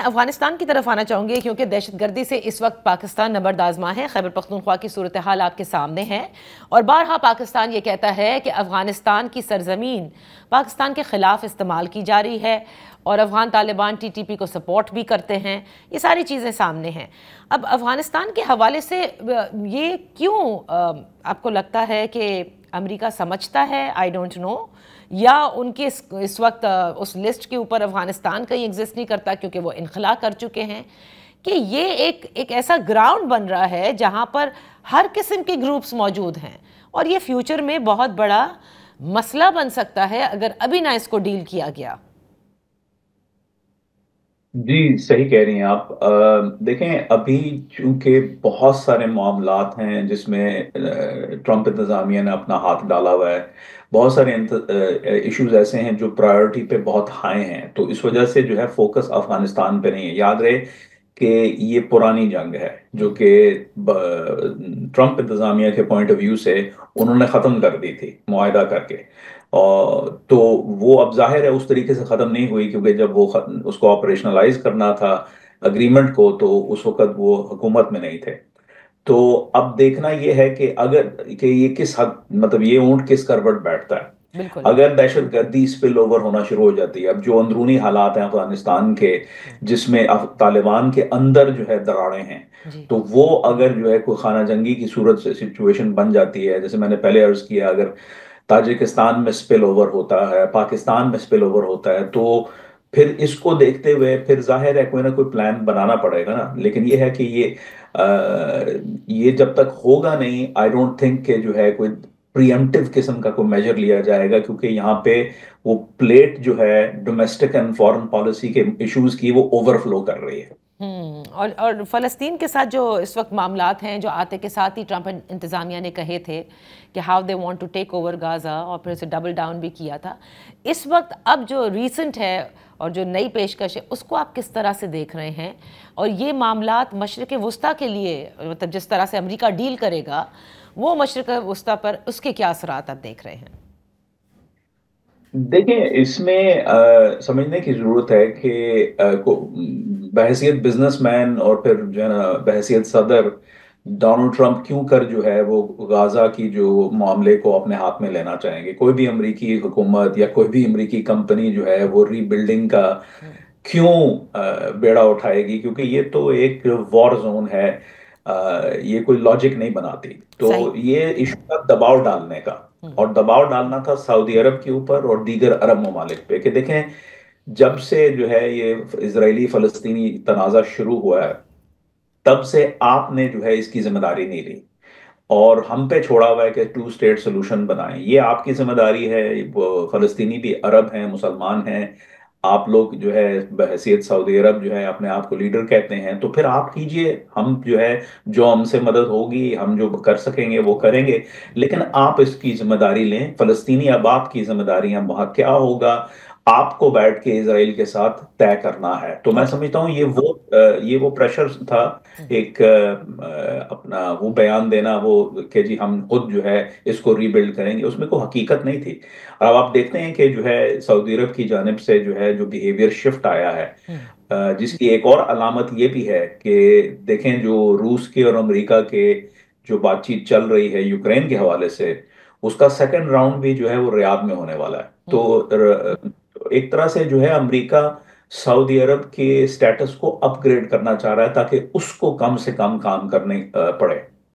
افغانستان کی طرف آنا چاہوں گی کیونکہ دہشت گردی سے اس وقت پاکستان نبرد آزما ہے. خیبر پختونخوا کی صورتحال آپ کے سامنے ہے اور بارہا پاکستان یہ کہتا ہے کہ افغانستان کی سرزمین پاکستان کے خلاف استعمال کی جا رہی ہے اور Afghan Taliban T T P کو سپورٹ بھی کرتے ہیں. یہ ساری چیزیں سامنے ہیں. اب افغانستان کے حوالے سے یہ کیوں آپ کو لگتا ہے کہ امریکہ سمجھتا ہے, آئی ڈونٹ نو, یا ان کے اس وقت اس لسٹ کے اوپر افغانستان کہیں ایگزسٹ نہیں کرتا کیونکہ وہ انخلا کر چکے ہیں, کہ یہ ایک ایسا گراؤنڈ بن رہا ہے جہاں پر ہر قسم کے گروپس موجود ہیں اور یہ فیوچر میں بہت بڑا مسئلہ بن سکتا ہے اگر ابھی نہ اس کو ڈیل کیا گیا. جی صحیح کہہ رہی ہیں آپ. دیکھیں ابھی چونکہ بہت سارے معاملات ہیں جس میں ٹرمپ انتظامیہ نے اپنا ہاتھ ڈالا ہوا ہے. بہت سارے ایشوز ایسے ہیں جو پرائیورٹی پہ بہت ہائی ہیں, تو اس وجہ سے جو ہے فوکس افغانستان پہ نہیں ہے. یاد رہے کہ یہ پرانی جنگ ہے جو کہ ٹرمپ انتظامیہ کے پوائنٹ آف ویو سے انہوں نے ختم کر دی تھی معاہدہ کر کے. تو وہ اب ظاہر ہے اس طریقے سے ختم نہیں ہوئی, کیونکہ جب وہ اس کو آپریشنلائز کرنا تھا اگریمنٹ کو, تو اس وقت وہ حکومت میں نہیں تھے. تو اب دیکھنا یہ ہے کہ اگر کہ یہ کس حد, مطلب یہ اونٹ کس کروٹ بیٹھتا ہے. بالکل. اگر دہشت گردی اسپل اوور ہونا شروع ہو جاتی ہے, اب جو اندرونی حالات ہیں افغانستان کے جس میں طالبان کے اندر جو ہے دراڑیں ہیں, جی تو وہ اگر جو ہے کوئی خانہ جنگی کی صورت سے سچویشن بن جاتی ہے, جیسے میں نے پہلے عرض کیا, اگر تاجکستان میں سپل اوور ہوتا ہے, پاکستان میں سپل اوور ہوتا ہے, تو پھر اس کو دیکھتے ہوئے پھر ظاہر ہے کوئی نہ کوئی پلان بنانا پڑے گا نا. لیکن یہ ہے کہ یہ جب تک ہوگا نہیں, آئی ڈونٹ تھنک کہ جو ہے کوئی پریمپٹیو قسم کا کوئی میجر لیا جائے گا, کیونکہ یہاں پہ وہ پلیٹ جو ہے ڈومیسٹک اینڈ فارن پالیسی کے ایشوز کی وہ اوور فلو کر رہی ہے. اور فلسطین کے ساتھ جو اس وقت معاملات ہیں, جو آتے کے ساتھ ہی ٹرمپ انتظامیہ نے کہے تھے کہ how they want to take over Gaza, اور پھر اسے ڈبل ڈاؤن بھی کیا تھا. اس وقت اب جو ریسنٹ ہے اور جو نئی پیشکش ہے اس کو آپ کس طرح سے دیکھ رہے ہیں, اور یہ معاملات مشرق وسطیٰ کے لیے, مطلب جس طرح سے امریکہ ڈیل کرے گا وہ مشرق وسطیٰ پر اس کے کیا اثرات آپ دیکھ رہے ہیں؟ دیکھیں اس میں سمجھنے کی ضرورت ہے کہ بحیثیت بزنس مین اور پھر جو ہے نا بحیثیت صدر, ڈونلڈ ٹرمپ کیوں کر جو ہے وہ غازہ کی جو معاملے کو اپنے ہاتھ میں لینا چاہیں گے. کوئی بھی امریکی حکومت یا کوئی بھی امریکی کمپنی جو ہے وہ ری بلڈنگ کا کیوں بیڑا اٹھائے گی, کیونکہ یہ تو ایک وار زون ہے, یہ کوئی لاجک نہیں بناتی. تو صحیح. یہ ایشو کا دباؤ ڈالنے کا, اور دباؤ ڈالنا تھا سعودی عرب کے اوپر اور دیگر عرب ممالک پہ, کہ دیکھیں جب سے جو ہے یہ اسرائیلی فلسطینی تنازع شروع ہوا ہے تب سے آپ نے جو ہے اس کی ذمہ داری نہیں لی اور ہم پہ چھوڑا ہوا ہے کہ 2 اسٹیٹ سولوشن بنائیں. یہ آپ کی ذمہ داری ہے, فلسطینی بھی عرب ہیں, مسلمان ہیں, آپ لوگ جو ہے بحیثیت سعودی عرب جو ہے اپنے آپ کو لیڈر کہتے ہیں, تو پھر آپ کیجئے, ہم جو ہے جو ہم سے مدد ہوگی ہم جو کر سکیں گے وہ کریں گے, لیکن آپ اس کی ذمہ داری لیں. فلسطینی اب آپ کی ذمہ داریاں, وہاں کیا ہوگا آپ کو بیٹھ کے اسرائیل کے ساتھ طے کرنا ہے. تو میں سمجھتا ہوں یہ وہ پریشر تھا, ایک اپنا وہ بیان دینا وہ کہ جی ہم خود جو ہے اس کو ری بلڈ کریں گے, اس میں کوئی حقیقت نہیں تھی. اب آپ دیکھتے ہیں کہ جو ہے سعودی عرب کی جانب سے جو ہے جو بیہیویئر شفٹ آیا ہے, جس کی ایک اور علامت یہ بھی ہے کہ دیکھیں جو روس کے اور امریکہ کے جو بات چیت چل رہی ہے یوکرین کے حوالے سے, اس کا سیکنڈ راؤنڈ بھی جو ہے وہ ریاض میں ہونے والا ہے. تو ایک طرح سے جو ہے امریکہ سعودی عرب کے سٹیٹس کو اپ گریڈ کرنا چاہ رہا ہے تاکہ اس کو کم سے کم کام کرنے پڑے.